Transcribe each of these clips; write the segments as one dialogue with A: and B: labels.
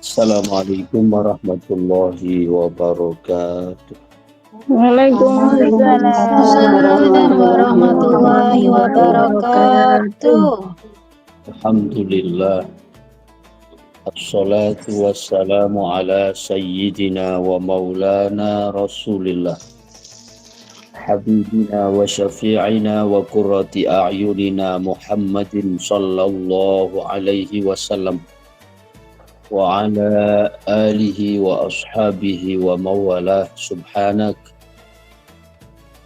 A: Assalamualaikum warahmatullahi wabarakatuh.
B: Waalaikumsalam
C: Waalaikumsalam
B: warahmatullahi
C: warahmatullahi
B: wabarakatuh.
C: wabarakatuh.
A: Alhamdulillah. Assalatu wassalamu ala sayyidina wa maulana rasulillah. Habibina wa syafi'ina wa qurrati a'yunina Muhammadin sallallahu alaihi wasallam. Wa ala alihi wa ashabihi wa mawalah subhanak.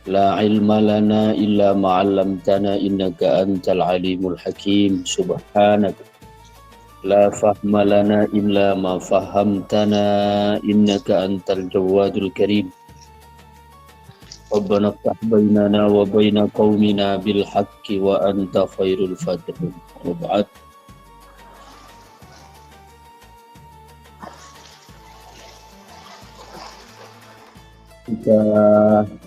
A: La ilma lana illa ma'allamtana innaka antal alimul hakim subhanak. La fahma lana illa ma fahamtana innaka antal jawadul karim. Rabbana ftah bainana wa baina qaumina bil haqqi wa anta khairul fatihin. Wa ba'd. Kita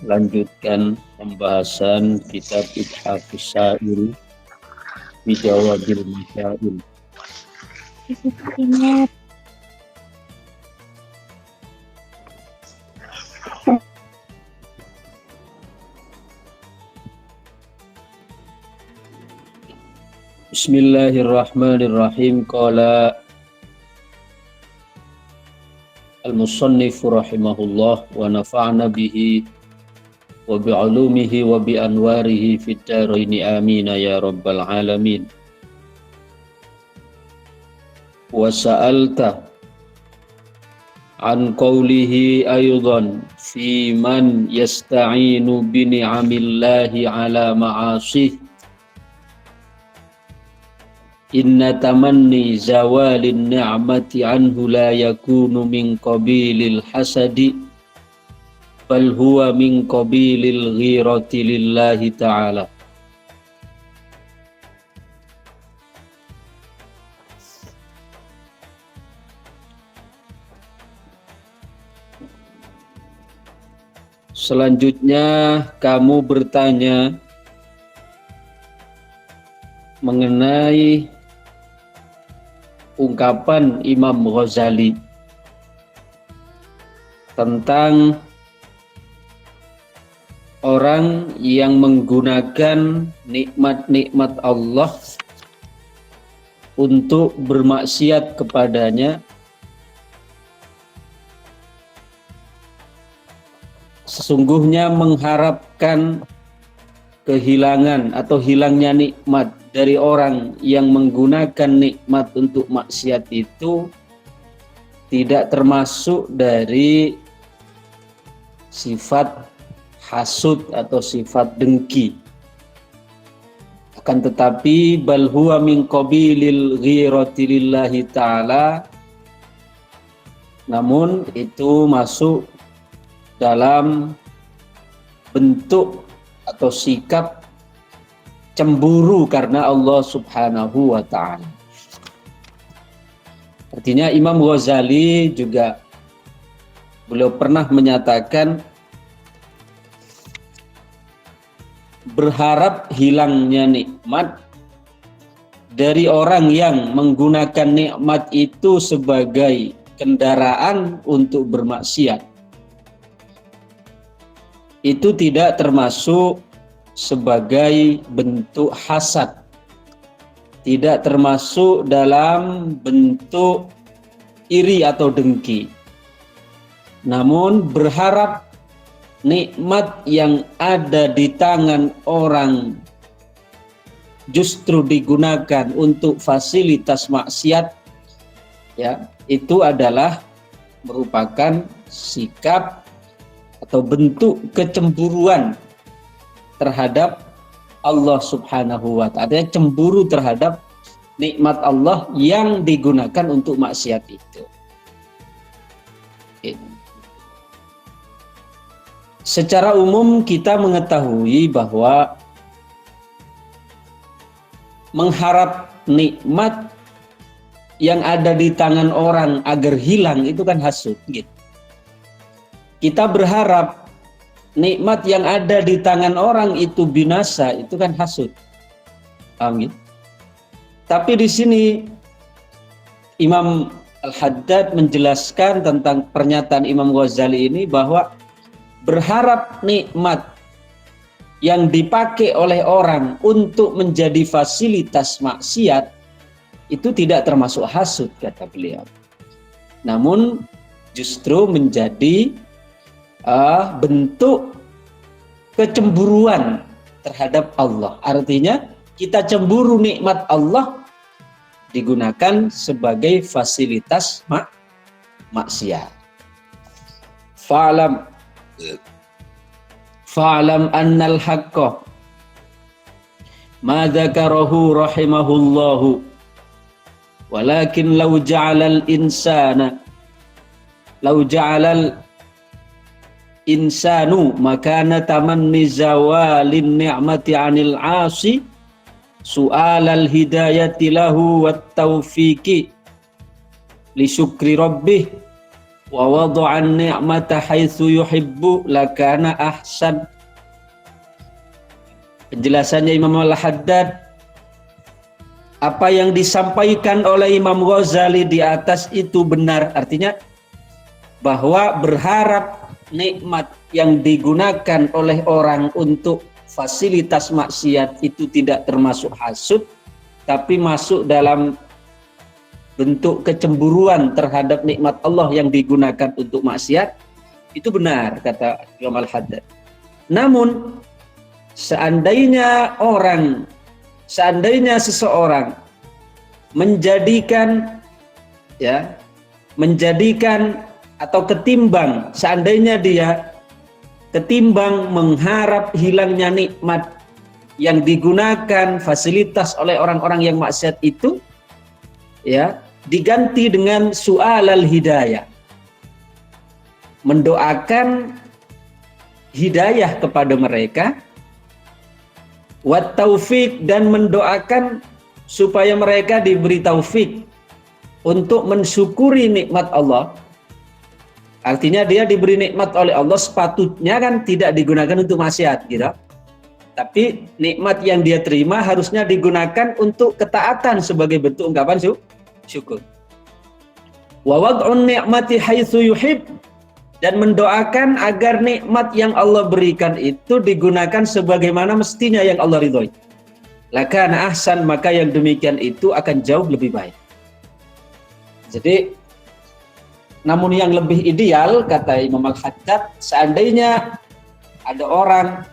A: lanjutkan pembahasan kitab Ithafus Sa'il Bijawabil Masyail. Bismillahirrahmanirrahim. Qala al-musannif rahimahullah wa nafa'na bihi wa bi'ulumihi wa bi anwarihi fid dharaini amin ya rabbal alamin. Wa sa'alta an qawlihi aydan fi man yasta'inu bi ni'amillahi ala ma'asih. Inna tamanni zawalin ni'mati anhu la yakunu min qabilil hasadi bal huwa min qabilil ghirati lillahi ta'ala. Selanjutnya kamu bertanya mengenai ungkapan Imam Ghazali tentang orang yang menggunakan nikmat-nikmat Allah untuk bermaksiat kepadanya, sesungguhnya mengharapkan kehilangan atau hilangnya nikmat dari orang yang menggunakan nikmat untuk maksiat itu tidak termasuk dari sifat hasud atau sifat dengki. Akan tetapi bal huwa min qabilil ghirati lillahi ta'ala, namun itu masuk dalam bentuk atau sikap cemburu karena Allah subhanahu wa ta'ala. Artinya Imam Ghazali juga beliau pernah menyatakan berharap hilangnya nikmat dari orang yang menggunakan nikmat itu sebagai kendaraan untuk bermaksiat. Itu tidak termasuk sebagai bentuk hasad, tidak termasuk dalam bentuk iri atau dengki, namun berharap nikmat yang ada di tangan orang justru digunakan untuk fasilitas maksiat, ya, itu adalah merupakan sikap atau bentuk kecemburuan terhadap Allah subhanahu wa ta'ala, cemburu terhadap nikmat Allah yang digunakan untuk maksiat itu. Secara umum kita mengetahui bahwa mengharap nikmat yang ada di tangan orang agar hilang itu kan hasud, gitu. Kita berharap nikmat yang ada di tangan orang itu binasa, itu kan hasud. Amin. Tapi di sini Imam Al-Haddad menjelaskan tentang pernyataan Imam Ghazali ini bahwa berharap nikmat yang dipakai oleh orang untuk menjadi fasilitas maksiat itu tidak termasuk hasud, kata beliau. Namun justru menjadi bentuk kecemburuan terhadap Allah. Artinya kita cemburu nikmat Allah digunakan sebagai fasilitas maksiat. Fa'lam annal haqqa ma dzakarahu rahimahullahu walakin law ja'alal insanu makana tamanni zawalin ni'mati 'anil 'asi su'alal hidayati lahu wat taufiqi li syukri rabbih wa wada'an ni'mata haitsu yuhibbu lakana ahsan. Penjelasannya Imam Al-Haddad, apa yang disampaikan oleh Imam Ghazali di atas itu benar, artinya bahwa berharap nikmat yang digunakan oleh orang untuk fasilitas maksiat itu tidak termasuk hasud, tapi masuk dalam bentuk kecemburuan terhadap nikmat Allah yang digunakan untuk maksiat. Itu benar, kata Imam Al-Haddad. Namun seandainya seseorang menjadikan atau ketimbang, seandainya dia ketimbang mengharap hilangnya nikmat yang digunakan fasilitas oleh orang-orang yang maksiat itu, diganti dengan su'alal hidayah, mendoakan hidayah kepada mereka, wat taufik, dan mendoakan supaya mereka diberi taufik untuk mensyukuri nikmat Allah. Artinya dia diberi nikmat oleh Allah, sepatutnya kan tidak digunakan untuk maksiat, gitu. Tapi nikmat yang dia terima harusnya digunakan untuk ketaatan sebagai bentuk ungkapan syukur. Wa wad'un ni'mati haitsu yuhib, dan mendoakan agar nikmat yang Allah berikan itu digunakan sebagaimana mestinya yang Allah ridhoi. Lakana ahsan, maka yang demikian itu akan jauh lebih baik. Jadi namun yang lebih ideal, kata Imam Al-Haddad, seandainya ada orang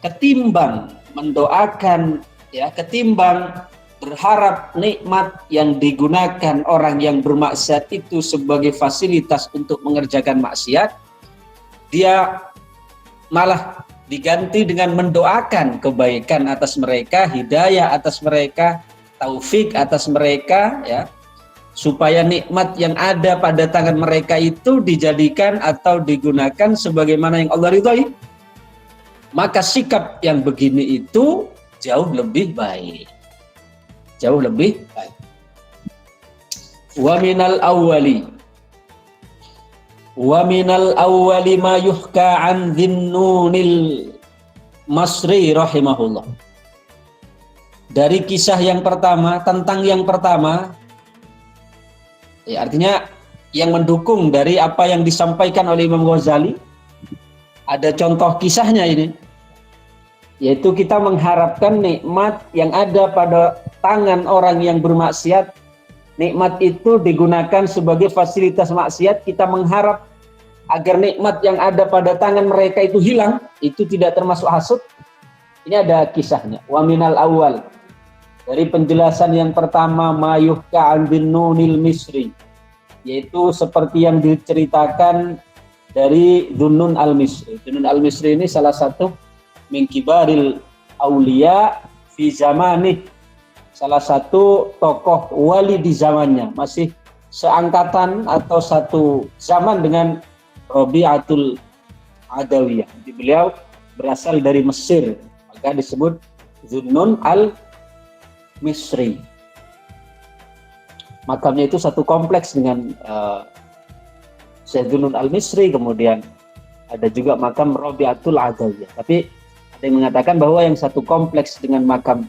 A: ketimbang mendoakan, ketimbang berharap nikmat yang digunakan orang yang bermaksiat itu sebagai fasilitas untuk mengerjakan maksiat, dia malah diganti dengan mendoakan kebaikan atas mereka, hidayah atas mereka, taufik atas mereka, supaya nikmat yang ada pada tangan mereka itu dijadikan atau digunakan sebagaimana yang Allah ridhoi, maka sikap yang begini itu jauh lebih baik. Jauh lebih baik. Wa minal awwali ma yuhka an Dhinnunil Masri rahimahullah. Dari kisah yang pertama, tentang yang pertama, artinya yang mendukung dari apa yang disampaikan oleh Imam Ghazali, ada contoh kisahnya ini, yaitu kita mengharapkan nikmat yang ada pada tangan orang yang bermaksiat, nikmat itu digunakan sebagai fasilitas maksiat, kita mengharap agar nikmat yang ada pada tangan mereka itu hilang, itu tidak termasuk hasud. Ini ada kisahnya. Wa minal awal, dari penjelasan yang pertama, mayuhka an Dhinnunil Misri, yaitu seperti yang diceritakan dari Dhunnun al-Misri. Dhunnun al-Misri ini salah satu min kibaril auliya fi zamanih, salah satu tokoh wali di zamannya, masih seangkatan atau satu zaman dengan Rabi'atul Adawiyah. Beliau berasal dari Mesir, maka disebut Dhunnun al-Misri. Makamnya itu satu kompleks dengan Syekh Dhunnun al-Misri, kemudian ada juga makam Rabi'atul Adawiyah. Tapi ada yang mengatakan bahwa yang satu kompleks dengan makam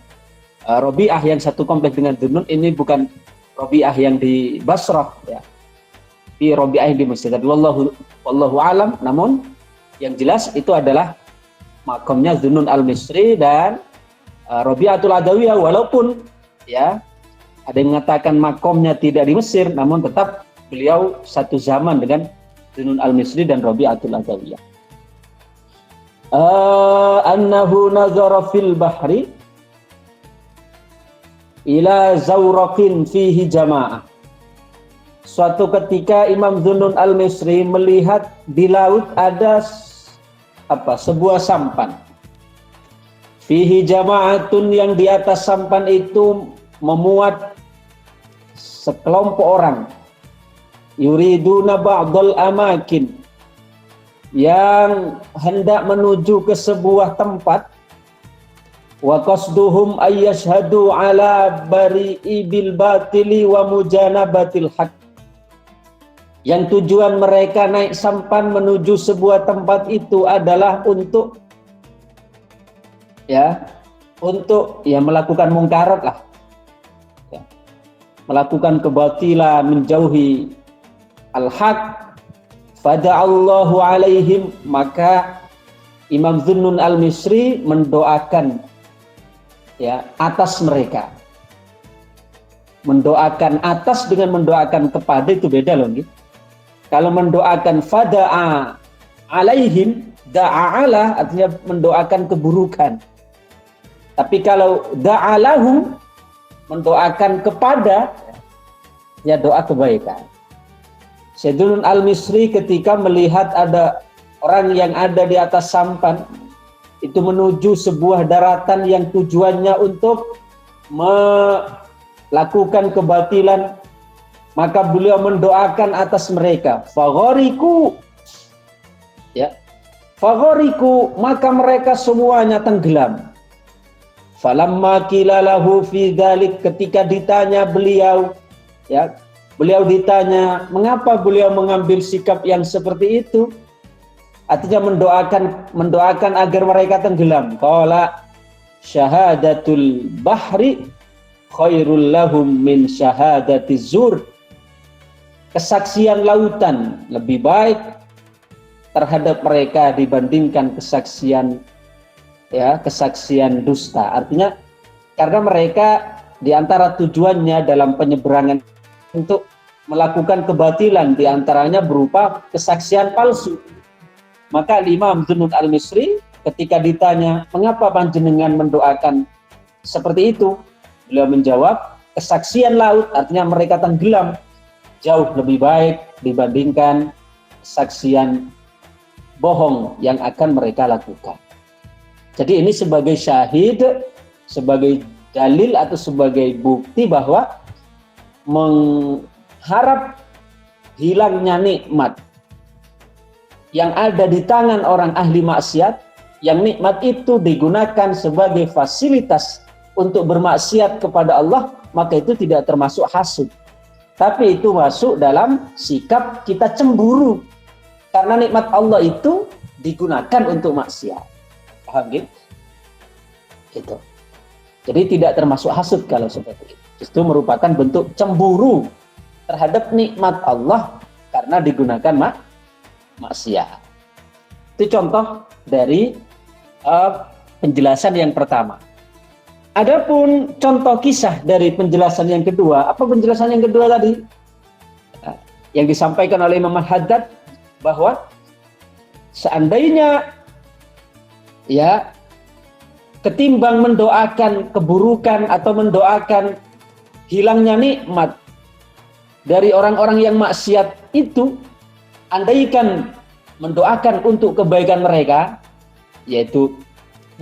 A: Rabi'ah, yang satu kompleks dengan Dhunnun, ini bukan Rabi'ah yang di Basrah ya. Di Rabi'ah di Mesir. Wallahu alam, namun yang jelas itu adalah makomnya Zunnun al-Misri dan Rabi'atul Adawiyah, walaupun ya ada yang mengatakan makomnya tidak di Mesir, namun tetap beliau satu zaman dengan Zunnun al-Misri dan Rabi'atul Adawiyah. Annahu nazara fil bahri ila zawraqin fihi jama'ah. Suatu ketika Imam Zunnun al-Misri melihat di laut ada sebuah sampan. Fihi jama'atun, yang di atas sampan itu memuat sekelompok orang. Yuriduna ba'dal amakin, yang hendak menuju ke sebuah tempat. Wa qasduhum ayyashhadu ala bari'i bil batili wa mujanabatil haq. Yang tujuan mereka naik sampan menuju sebuah tempat itu adalah untuk melakukan mungkarat lah. Ya. Melakukan kebatilan, menjauhi al-haq. Fada'allahu alaihim, maka Imam Zunnun al-Misri mendoakan ya atas mereka. Mendoakan atas dengan mendoakan kepada itu beda loh gitu. Kalau mendoakan fada'a alaihim, da'ala artinya mendoakan keburukan. Tapi kalau da'alahum, mendoakan kepada, ya doa kebaikan. Zunnun al-Misri ketika melihat ada orang yang ada di atas sampan itu menuju sebuah daratan yang tujuannya untuk melakukan kebatilan, maka beliau mendoakan atas mereka. Faghariku, ya, faghariku, maka mereka semuanya tenggelam. Falamma qila lahu fi dzalik, ketika ditanya beliau, ya, beliau ditanya, mengapa beliau mengambil sikap yang seperti itu? Artinya mendoakan agar mereka tenggelam. Qala syahadatul bahri khairul lahum min syahadati zur. Kesaksian lautan lebih baik terhadap mereka dibandingkan kesaksian dusta. Artinya karena mereka di antara tujuannya dalam penyeberangan untuk melakukan kebatilan, diantaranya berupa kesaksian palsu. Maka Imam Zunnun al-Misri ketika ditanya, mengapa panjenengan mendoakan seperti itu? Beliau menjawab, kesaksian laut, artinya mereka tenggelam, jauh lebih baik dibandingkan kesaksian bohong yang akan mereka lakukan. Jadi ini sebagai syahid, sebagai dalil atau sebagai bukti bahwa mengharap hilangnya nikmat yang ada di tangan orang ahli maksiat, yang nikmat itu digunakan sebagai fasilitas untuk bermaksiat kepada Allah, maka itu tidak termasuk hasud. Tapi itu masuk dalam sikap kita cemburu karena nikmat Allah itu digunakan untuk maksiat. Paham gitu? Itu. Jadi tidak termasuk hasud kalau seperti itu. Itu merupakan bentuk cemburu terhadap nikmat Allah karena digunakan maksiat. Itu contoh dari penjelasan yang pertama. Adapun contoh kisah dari penjelasan yang kedua, apa penjelasan yang kedua tadi? Yang disampaikan oleh Imam Al-Haddad bahwa seandainya ya ketimbang mendoakan keburukan atau mendoakan hilangnya nikmat dari orang-orang yang maksiat itu, andaikan mendoakan untuk kebaikan mereka, yaitu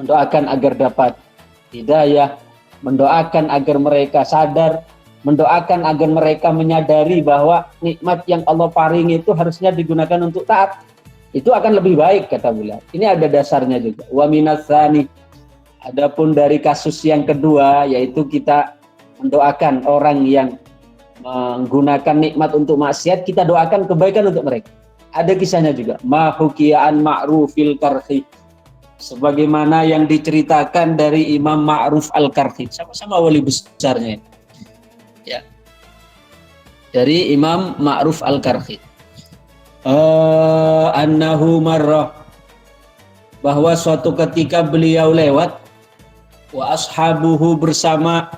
A: mendoakan agar dapat hidayah, mendoakan agar mereka sadar, mendoakan agar mereka menyadari bahwa nikmat yang Allah paringi itu harusnya digunakan untuk taat, itu akan lebih baik kata beliau. Ini ada dasarnya juga. Wa minas tsani, adapun dari kasus yang kedua, yaitu kita mendoakan orang yang menggunakan nikmat untuk maksiat, kita doakan kebaikan untuk mereka. Ada kisahnya juga. Ma hukiya'an ma'rufil karhi, sebagaimana yang diceritakan dari Imam Ma'ruf al-Karhi, sama-sama wali besarnya. Ya. dari Imam Ma'ruf Al-Karhi. Annahu marrah, bahwa suatu ketika beliau lewat, wa ashabuhu bersama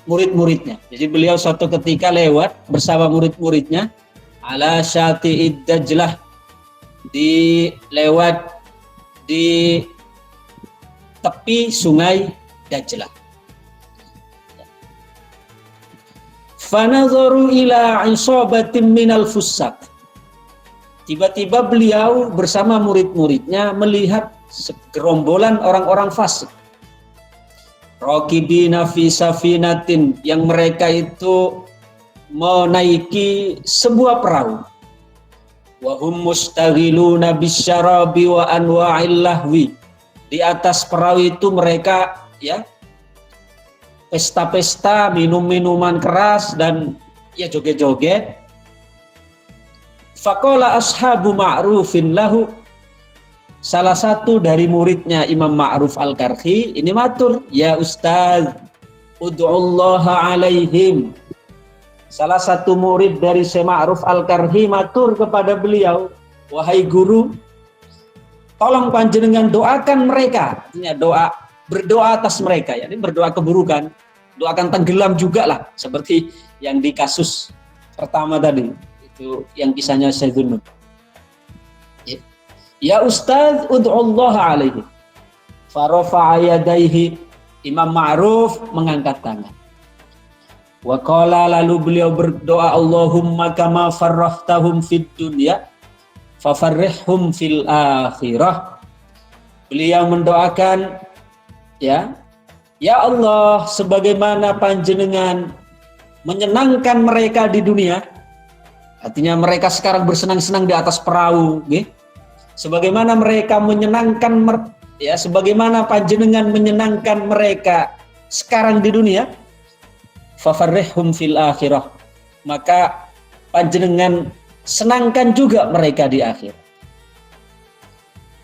A: murid-muridnya. Jadi beliau suatu ketika lewat bersama murid-muridnya ala syati'id Dajlah, lewat di tepi sungai Dajlah. Fanadharu ila isabatin minal fussak. Tiba-tiba beliau bersama murid-muridnya melihat segerombolan orang-orang fasik. Raqibina fi safinatin, yang mereka itu menaiki sebuah perahu. Wa hum mustaghiluna bisyarabi wa anwa'il lahwi. Di atas perahu itu mereka ya pesta-pesta, minum-minuman keras dan ya joget-joget. Faqala ashabu Ma'rufin lahu, salah satu dari muridnya Imam Ma'ruf Al-Karhi ini matur, ya Ustaz, ud'ullaha alaihim. Salah satu murid dari Syekh Ma'ruf Al-Karhi matur kepada beliau, wahai guru, tolong panjenengan doakan mereka. Artinya berdoa atas mereka, yakni berdoa keburukan, doakan tenggelam juga lah, seperti yang di kasus pertama tadi, itu yang kisahnya Syekh Zunnun. Ya Ustaz, ud'ullaha alaihi. Farafa'a yadaihi. Imam Ma'ruf mengangkat tangan. Wa qala, lalu beliau berdoa, Allahumma kama farrahtahum fid dunya fafarrihhum fil akhirah. Beliau mendoakan, ya Allah, sebagaimana panjenengan menyenangkan mereka di dunia, artinya mereka sekarang bersenang-senang di atas perahu, sebagaimana mereka menyenangkan, sebagaimana panjenengan menyenangkan mereka sekarang di dunia, fafarrihhum fil akhirah, maka panjenengan senangkan juga mereka di akhir.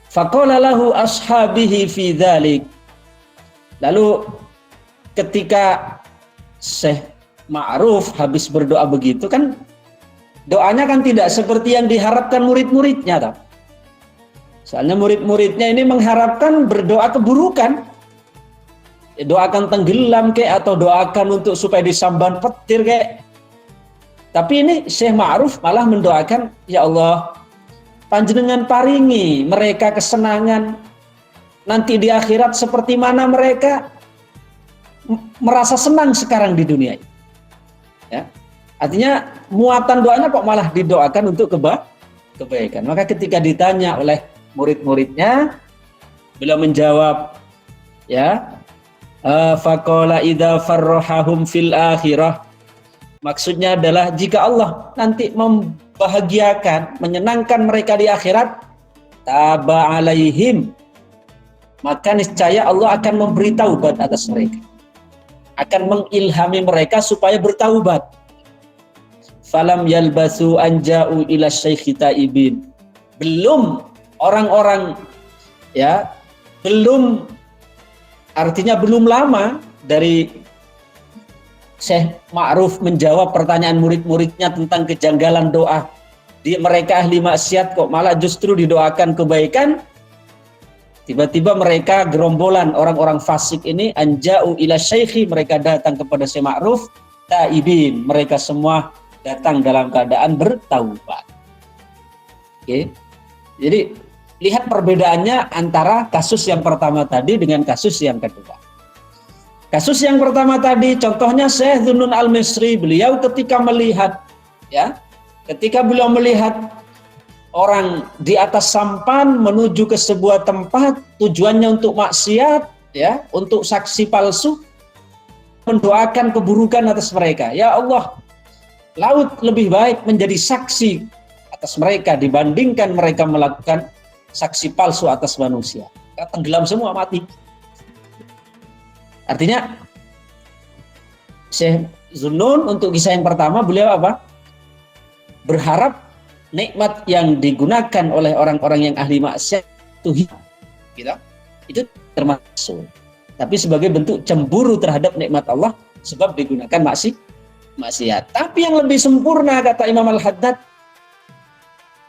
A: Faqala lahu ashabihi fi dzalik. Lalu ketika Syekh Ma'ruf habis berdoa begitu kan, doanya kan tidak seperti yang diharapkan murid-muridnya, toh. Soalnya murid-muridnya ini mengharapkan berdoa keburukan, doakan tenggelam kayak, atau doakan untuk supaya disamban petir kayak. Tapi ini Syekh Ma'ruf malah mendoakan, ya Allah, panjenengan paringi mereka kesenangan nanti di akhirat seperti mana mereka merasa senang sekarang di dunia. Ya. Artinya muatan doanya kok malah didoakan untuk kebaikan. Maka ketika ditanya oleh murid-muridnya, beliau menjawab, ya, faqala idza farrahahum fil akhirah. Maksudnya adalah jika Allah nanti membahagiakan, menyenangkan mereka di akhirat, taba alaihim, maka niscaya Allah akan memberi taubat atas mereka, akan mengilhami mereka supaya bertaubat. Falam yalbasu anja'u ila syaikhi taibin. Belum orang-orang, ya, belum, artinya belum lama dari Syekh Ma'ruf menjawab pertanyaan murid-muridnya tentang kejanggalan doa. Mereka ahli maksiat kok malah justru didoakan kebaikan. Tiba-tiba mereka gerombolan orang-orang fasik ini anja'u ila syaikhi, mereka datang kepada Syekh Ma'ruf taibin, mereka semua datang dalam keadaan bertaubat. Oke. Jadi lihat perbedaannya antara kasus yang pertama tadi dengan kasus yang kedua. Kasus yang pertama tadi contohnya Syekh Zunnun Al-Misri, beliau ketika melihat, ya, ketika beliau melihat orang di atas sampan menuju ke sebuah tempat tujuannya untuk maksiat, ya, untuk saksi palsu, mendoakan keburukan atas mereka. Ya Allah, laut lebih baik menjadi saksi atas mereka dibandingkan mereka melakukan saksi palsu atas manusia. Tenggelam semua, mati. Artinya Syekh Zunnun untuk kisah yang pertama beliau apa? Berharap nikmat yang digunakan oleh orang-orang yang ahli maksiat itu hilang, gitu. Itu termasuk. Tapi sebagai bentuk cemburu terhadap nikmat Allah sebab digunakan maksiat. Tapi yang lebih sempurna kata Imam Al-Haddad,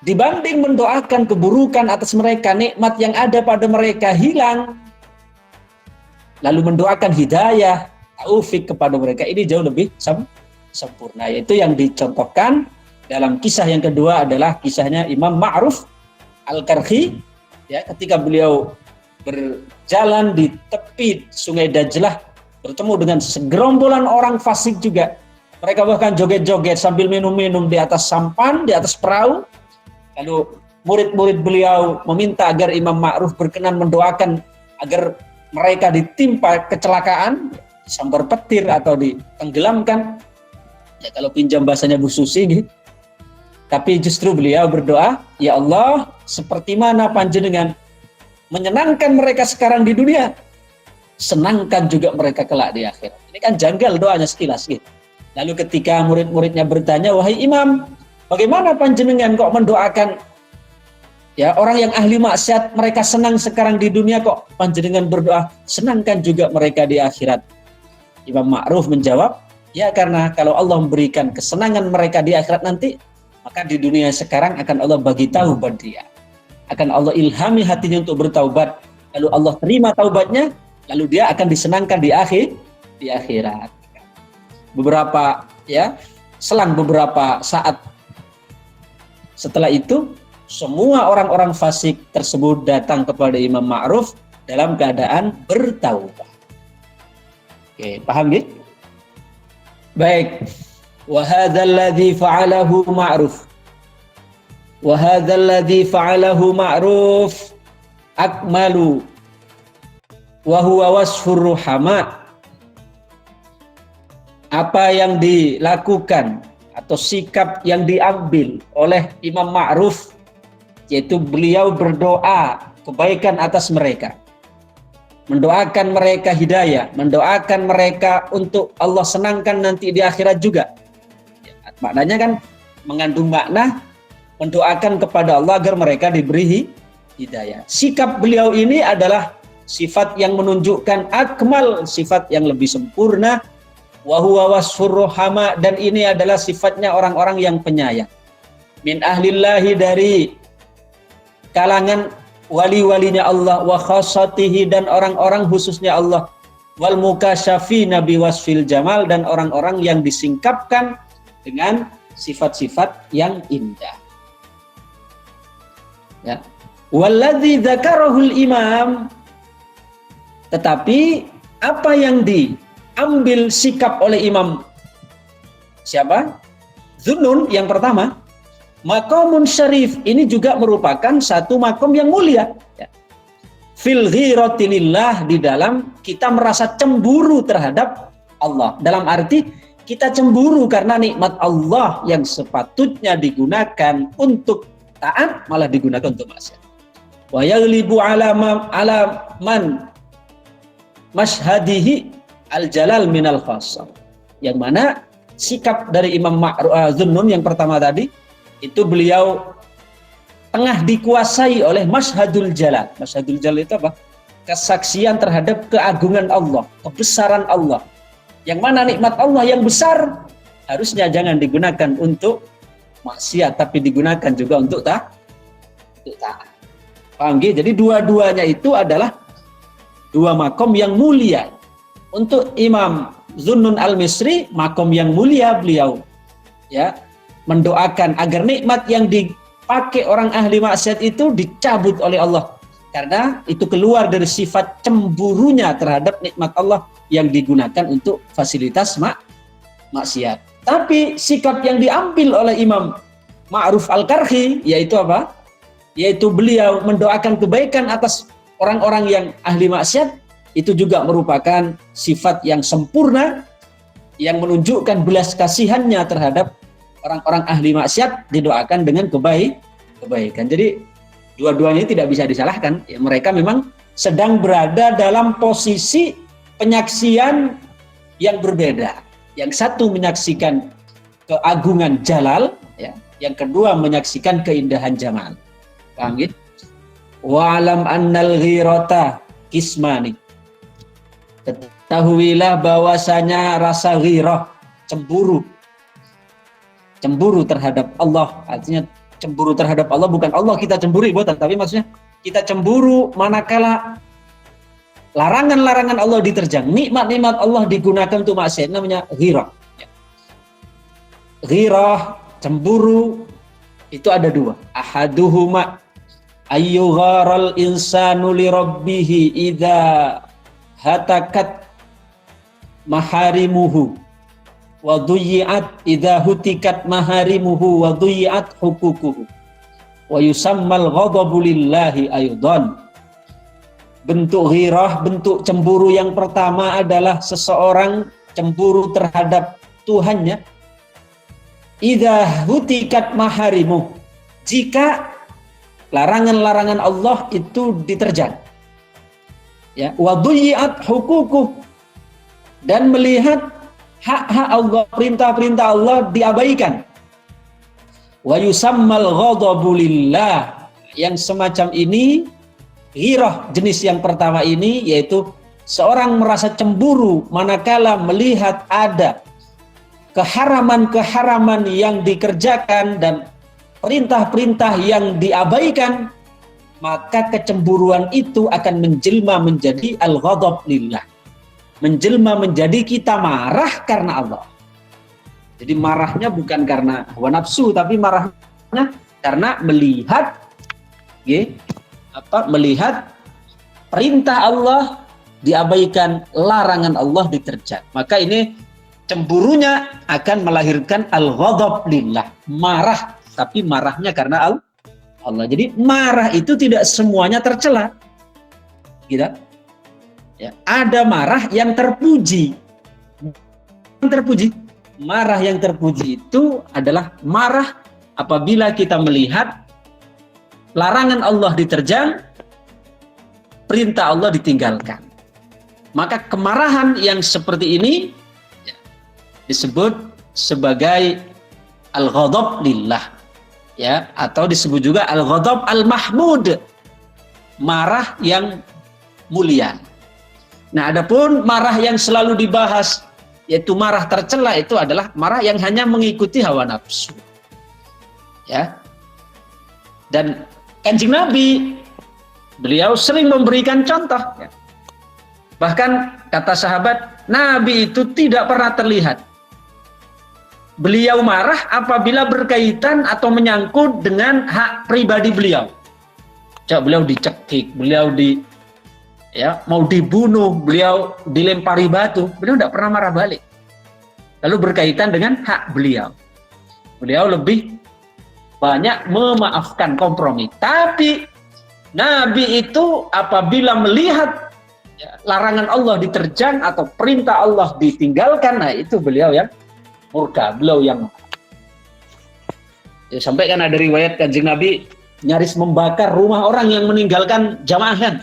A: dibanding mendoakan keburukan atas mereka, nikmat yang ada pada mereka hilang, lalu mendoakan hidayah, taufik kepada mereka, ini jauh lebih sempurna. Yaitu yang dicontohkan dalam kisah yang kedua adalah kisahnya Imam Ma'ruf Al-Karhi, ya, ketika beliau berjalan di tepi Sungai Dajlah, bertemu dengan segerombolan orang fasik juga. Mereka bahkan joget-joget sambil minum-minum di atas sampan, di atas perahu. Lalu murid-murid beliau meminta agar Imam Ma'ruf berkenan mendoakan agar mereka ditimpa kecelakaan, disambar petir atau ditenggelamkan. Ya, kalau pinjam bahasanya Bu Susi gitu. Tapi justru beliau berdoa, ya Allah, seperti mana panjenengan menyenangkan mereka sekarang di dunia, senangkan juga mereka kelak di akhirat. Ini kan janggal doanya sekilas gitu. Lalu ketika murid-muridnya bertanya, wahai Imam, bagaimana panjenengan kok mendoakan ya orang yang ahli maksiat, mereka senang sekarang di dunia, kok panjenengan berdoa senangkan juga mereka di akhirat? Imam Ma'ruf menjawab, ya karena kalau Allah memberikan kesenangan mereka di akhirat nanti, maka di dunia sekarang akan Allah bagi tahu buat dia. Akan Allah ilhami hatinya untuk bertaubat. Lalu Allah terima taubatnya, lalu dia akan disenangkan di akhirat. Selang beberapa saat setelah itu, semua orang-orang fasik tersebut datang kepada Imam Ma'ruf dalam keadaan bertaubat. Oke, paham gitu? Baik. Wa hadzal ladzi fa'alahu Ma'ruf. Wa hadzal ladzi fa'alahu Ma'ruf akmalu wa huwa wasfur ruhama. Apa yang dilakukan atau sikap yang diambil oleh Imam Ma'ruf, yaitu beliau berdoa kebaikan atas mereka, mendoakan mereka hidayah, mendoakan mereka untuk Allah senangkan nanti di akhirat juga. Maknanya kan mengandung makna mendoakan kepada Allah agar mereka diberi hidayah. Sikap beliau ini adalah sifat yang menunjukkan akmal, sifat yang lebih sempurna, wa huwa wasfur ruhama, dan ini adalah sifatnya orang-orang yang penyayang. Min ahlillahi, dari kalangan wali-walinya Allah, wa khassatihi, dan orang-orang khususnya Allah, wal mukasyafina bi wasfil jamal, dan orang-orang yang disingkapkan dengan sifat-sifat yang indah. Ya. Walladzi dzakarahul imam, tetapi apa yang diambil sikap oleh Imam siapa? Zunnun yang pertama, maqamun syarif, ini juga merupakan satu makom yang mulia. Ya. Fil ghirati lillah, di dalam kita merasa cemburu terhadap Allah. Dalam arti kita cemburu karena nikmat Allah yang sepatutnya digunakan untuk taat malah digunakan untuk maksiat. Wa yaghlibu ala man mashhadihi al-jalal minal khassah. Yang mana sikap dari Imam Zunnun yang pertama tadi, itu beliau tengah dikuasai oleh mashhadul jalal. Mashhadul jalal itu apa? Kesaksian terhadap keagungan Allah, kebesaran Allah. Yang mana nikmat Allah yang besar harusnya jangan digunakan untuk maksiat, tapi digunakan juga untuk taat. Paham gitu? Jadi dua-duanya itu adalah dua makom yang mulia. Untuk Imam Zunnun al-Misri, makom yang mulia beliau ya mendoakan agar nikmat yang dipakai orang ahli maksiat itu dicabut oleh Allah, karena itu keluar dari sifat cemburunya terhadap nikmat Allah yang digunakan untuk fasilitas maksiat. Tapi sikap yang diambil oleh Imam Ma'ruf Al-Karhi yaitu apa? Yaitu beliau mendoakan kebaikan atas orang-orang yang ahli maksiat, itu juga merupakan sifat yang sempurna yang menunjukkan belas kasihannya terhadap orang-orang ahli maksiat, didoakan dengan kebaikan. Jadi dua-duanya tidak bisa disalahkan. Ya, mereka memang sedang berada dalam posisi penyaksian yang berbeda. Yang satu menyaksikan keagungan jalal, ya. Yang kedua menyaksikan keindahan jamal. Paham gitu? Wa alam annal ghirata kismani. ketahuilah bahwasanya rasa ghirah, cemburu terhadap Allah, artinya cemburu terhadap Allah bukan Allah kita cemburu, tapi maksudnya kita cemburu manakala larangan-larangan Allah diterjang, nikmat-nikmat Allah digunakan untuk maksiat, namanya ghirah. Ghirah, cemburu itu ada dua. Ahaduhuma ayyugharal insanu li rabbih idza hatakat maharimuhu wa dhuyyi'at idza hutikat maharimuhu wa dhuyyi'at huququhu wa yusammal ghadabu lillahi aidan. Bentuk ghirah, bentuk cemburu yang pertama adalah seseorang cemburu terhadap Tuhannya. Idza hutikat maharimuh, jika larangan-larangan Allah itu diterjang. Ya, wa dhuyyi'at huququh, dan melihat hak-hak Allah, perintah-perintah Allah diabaikan. Wa yusammal ghadabu lillah, yang semacam ini, ghirah jenis yang pertama ini, yaitu seorang merasa cemburu manakala melihat ada keharaman-keharaman yang dikerjakan dan perintah-perintah yang diabaikan, maka kecemburuan itu akan menjelma menjadi al-ghadab lillah, menjelma menjadi kita marah karena Allah. Jadi marahnya bukan karena hawa nafsu, tapi marahnya karena melihat melihat perintah Allah diabaikan, larangan Allah diterjang. Maka ini cemburunya akan melahirkan al-ghadab lillah, marah, tapi marahnya karena Allah. Jadi marah itu tidak semuanya tercela. Gitu. Ya, ada marah yang terpuji. Marah yang terpuji itu adalah marah apabila kita melihat larangan Allah diterjang, perintah Allah ditinggalkan. Maka kemarahan yang seperti ini disebut sebagai al-ghadab lillah, ya, atau disebut juga al-ghadab al-mahmud, marah yang mulia. Nah, adapun marah yang selalu dibahas, yaitu marah tercela, itu adalah marah yang hanya mengikuti hawa nafsu. Ya. Dan Kanjeng Nabi, beliau sering memberikan contoh. Ya. Bahkan kata sahabat, Nabi itu tidak pernah terlihat beliau marah apabila berkaitan atau menyangkut dengan hak pribadi beliau. Coba beliau dicekik, beliau mau dibunuh, beliau dilempari batu, beliau tidak pernah marah balik. Lalu berkaitan dengan hak beliau, beliau lebih banyak memaafkan, kompromi. Tapi Nabi itu apabila melihat larangan Allah diterjang atau perintah Allah ditinggalkan, nah itu beliau yang murka, beliau yang sampai kan ada riwayat Kanjeng Nabi nyaris membakar rumah orang yang meninggalkan jamaah kan.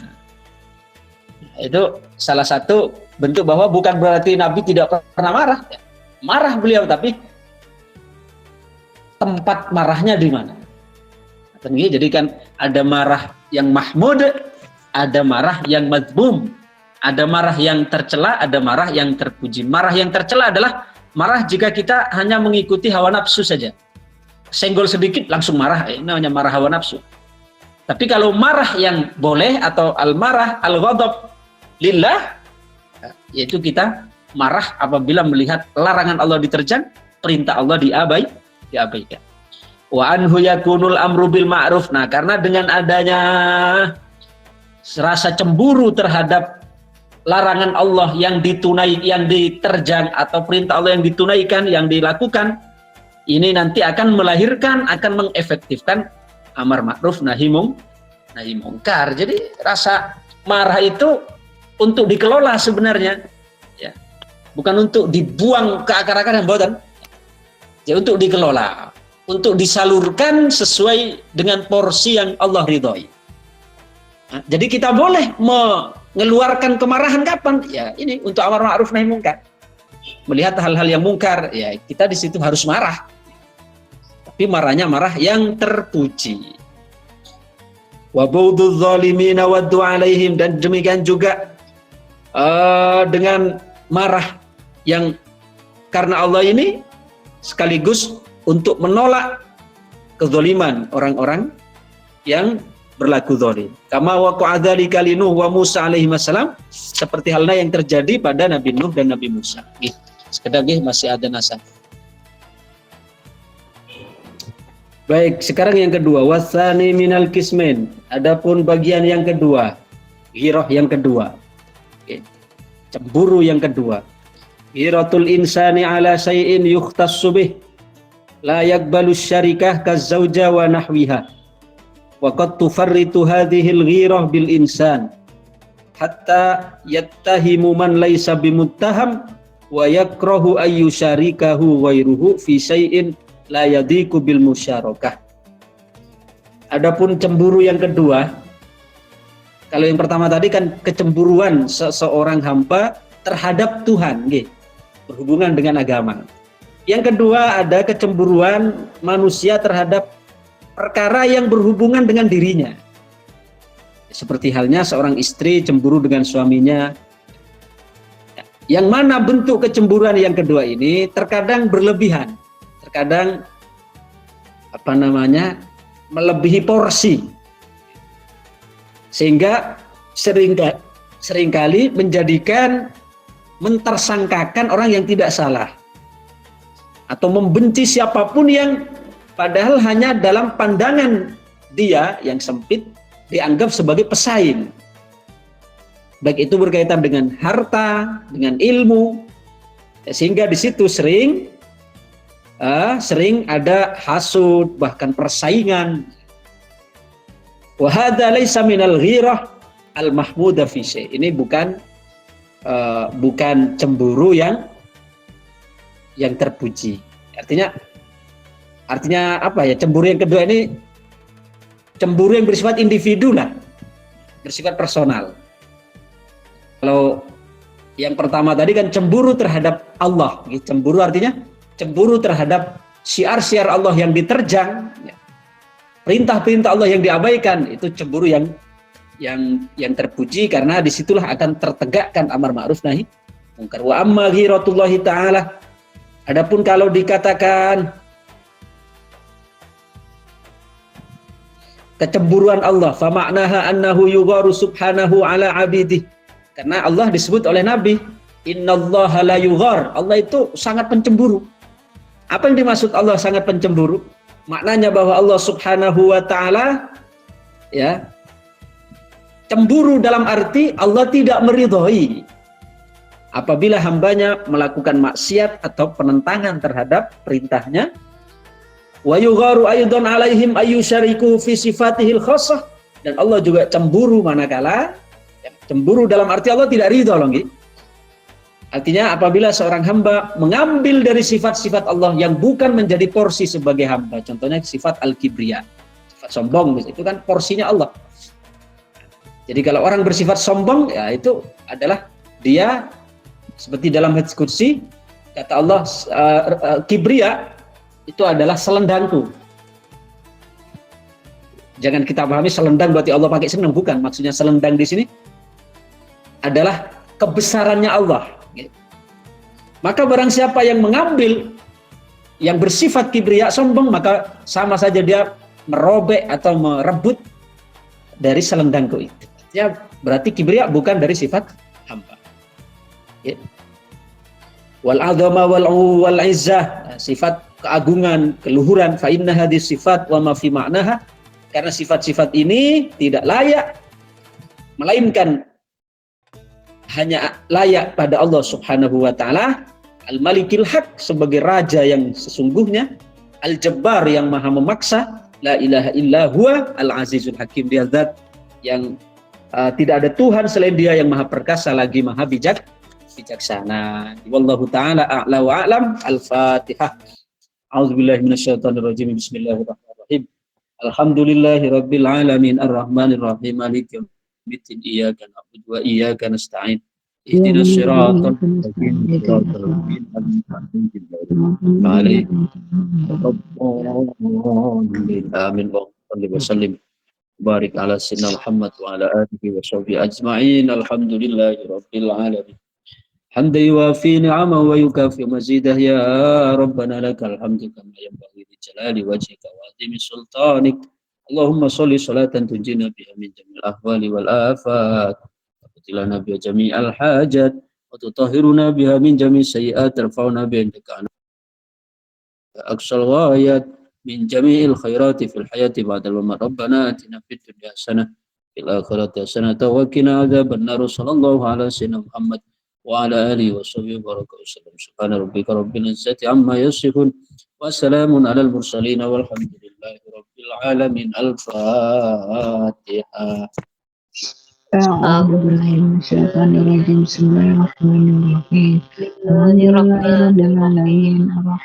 A: Itu salah satu bentuk bahwa bukan berarti Nabi tidak pernah marah. Marah beliau, tapi tempat marahnya di mana? Jadi kan ada marah yang mahmud, ada marah yang madhmum, ada marah yang tercela, ada marah yang terpuji. Marah yang tercela adalah marah jika kita hanya mengikuti hawa nafsu saja. Senggol sedikit langsung marah, ini namanya marah hawa nafsu. Tapi kalau marah yang boleh atau al-marah al-ghadab lillah, yaitu kita marah apabila melihat larangan Allah diterjang, perintah Allah diabaikan. Wa anhu yakunul amru bil ma'ruf. Nah, karena dengan adanya rasa cemburu terhadap larangan Allah yang diterjang atau perintah Allah yang ditunaikan, yang dilakukan, ini nanti akan melahirkan, akan mengefektifkan amar ma'ruf nahi mungkar. Jadi rasa marah itu untuk dikelola sebenarnya, ya. Bukan untuk dibuang ke akar-akar yang bawah, ya, untuk dikelola, untuk disalurkan sesuai dengan porsi yang Allah ridhoi. Nah, jadi kita boleh mengeluarkan kemarahan kapan? Ya ini untuk amar ma'ruf nahi mungkar. Melihat hal-hal yang mungkar, ya kita di situ harus marah. Tapi marahnya marah yang terpuji. Wa bughdudz zalimina waddu alaihim, dan demikian juga dengan marah yang karena Allah ini sekaligus untuk menolak kezaliman orang-orang yang berlaku zalim. Kama waqa'a dzalika li Nuh wa Musa alaihi wassalam, seperti halnya yang terjadi pada Nabi Nuh dan Nabi Musa. Nggih. Sekedar nggih masih ada nasab. Baik, sekarang yang kedua, wasani minal kismen. Adapun bagian yang kedua, ghirah yang kedua. Oke. Cemburu yang kedua. Ghiratul insani ala syai'in yukhtassu bih la yaqbalu syarikah kazauja wa nahwiha. Wa qad tufarritu hadhihi al-ghirah bil insan hatta yattahimu man laysa bimuttaham wa yakrahu ayyu syarikahu ghairuhu fi syai'in la yadiku bil musyarakah. Adapun cemburu yang kedua, kalau yang pertama tadi kan kecemburuan seseorang hamba terhadap Tuhan, nggih, berhubungan dengan agama. Yang kedua ada kecemburuan manusia terhadap perkara yang berhubungan dengan dirinya. Seperti halnya seorang istri cemburu dengan suaminya. Yang mana bentuk kecemburuan yang kedua ini terkadang berlebihan. Terkadang melebihi porsi, sehingga seringkali mentersangkakan orang yang tidak salah atau membenci siapapun yang padahal hanya dalam pandangan dia yang sempit dianggap sebagai pesaing, baik itu berkaitan dengan harta, dengan ilmu, sehingga di situ sering ada hasud, bahkan persaingan. Wa hadza laisa minal ghirah al mahmuda fi syai'. Ini bukan cemburu yang terpuji. Artinya apa ya? Cemburu yang kedua ini cemburu yang bersifat individu lah, bersifat personal. Kalau yang pertama tadi kan cemburu terhadap Allah, cemburu artinya cemburu terhadap syiar-syiar Allah yang diterjang, perintah-perintah Allah yang diabaikan, itu cemburu yang terpuji, karena disitulah akan tertegakkan amar ma'ruf nahi mungkar. Wa amma ghiratullahi ta'ala, adapun kalau dikatakan kecemburuan Allah, fa ma'naha annahu yugharu subhanahu ala 'abidih, karena Allah disebut oleh Nabi, innallaha la yughar, Allah itu sangat pencemburu. Apa yang dimaksud Allah sangat pencemburu? Maknanya bahwa Allah subhanahu wa ta'ala cemburu dalam arti Allah tidak meridhoi apabila hambanya melakukan maksiat atau penentangan terhadap perintahnya. Wa yugharu aidan alaihim ayyusyariku fi sifatihil khassah, dan Allah juga cemburu manakala cemburu dalam arti Allah tidak ridho loh, nggih. Artinya apabila seorang hamba mengambil dari sifat-sifat Allah yang bukan menjadi porsi sebagai hamba, contohnya sifat al-kibriya, sifat sombong, itu kan porsinya Allah. Jadi kalau orang bersifat sombong, ya itu adalah dia seperti dalam hadits qudsi, kata Allah, kibriya itu adalah selendangku. Jangan kita pahami selendang berarti Allah pakai selendang, bukan. Maksudnya selendang di sini adalah kebesarannya Allah. Maka barang siapa yang mengambil yang bersifat kibriya, sombong, maka sama saja dia merobek atau merebut dari selendangku itu. Ya, berarti kibriya bukan dari sifat hamba. Ya. Wal azama wal izzah, sifat keagungan, keluhuran, fa inna hadhihi sifat wa ma fi ma'naha, karena sifat-sifat ini tidak layak melainkan hanya layak pada Allah subhanahu wa ta'ala, al-malikil haq sebagai raja yang sesungguhnya, al-jabbar yang maha memaksa, la ilaha illa huwa al-azizul hakim, dia zat yang tidak ada Tuhan selain dia yang maha perkasa lagi maha bijaksana. Wallahu ta'ala a'la wa a'lam. Al-Fatihah. A'udzubillahi minasyaitonir rajim. Bismillahirrahmanirrahim. Alhamdulillahi rabbil alamin arrahmanir rahim maliki yaumiddin iyyaka na'budu wa iyyaka nasta'in. Ihdinas siratal mustaqim siratal ladzina an'amta 'alaihim. Amin wa sallim. barik ala sayyidina Muhammad wa ala alihi wa sahbihi ajma'in. Alhamdulillahirabbil alamin. Hamdan yuwafi ni'amahu wa yukafi mazidah ya rabbana lakal hamdu kama yanbaghi li jalali wajhika wa 'azimi sultanik. Allahumma sholli sholatan tunjina biha min jamil ahwali wal afat wa tutilana biha jami'al hajat wa tutahhiruna biha min jami' sayyi'at tarfa'una biha indaka aqsal ghayat min jami'il khairati fil hayati ba'dal mamat. Rabbana atina fid dunya hasanah fil akhirati hasanah wa qina adzabannar. Sallallahu ala sayyidina Muhammad wa ala alihi wa sahbihi baraka wasallam. Subhana rabbika rabbil izzati amma yasifun wa salamun alal mursalin walhamdulillahi rabbil alamin. Al-Fatihah.
B: أعوذ بالله من الشيطان الرجيم بسم الله الرحمن الرحيم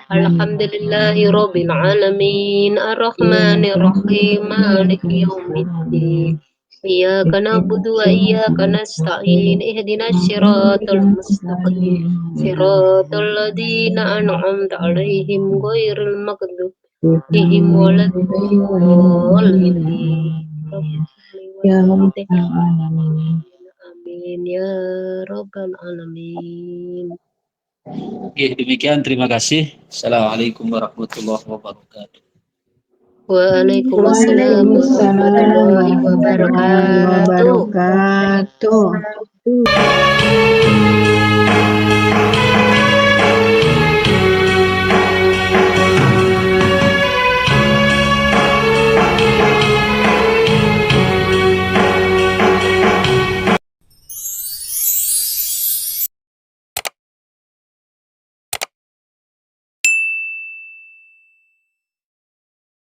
C: الحمد لله رب العالمين الرحمن الرحيم مالك يوم الدين إياك نعبد وإياك نستعين اهدنا الصراط المستقيم صراط الذين أنعمت عليهم غير المغضوب عليهم ولا الضالين
B: يا رب العالمين.
C: Amin ya rabbal alamin.
A: Oke, demikian terima kasih. Assalamualaikum warahmatullahi wabarakatuh.
C: Waalaikumsalam warahmatullahi wabarakatuh.
B: wabarakatuh.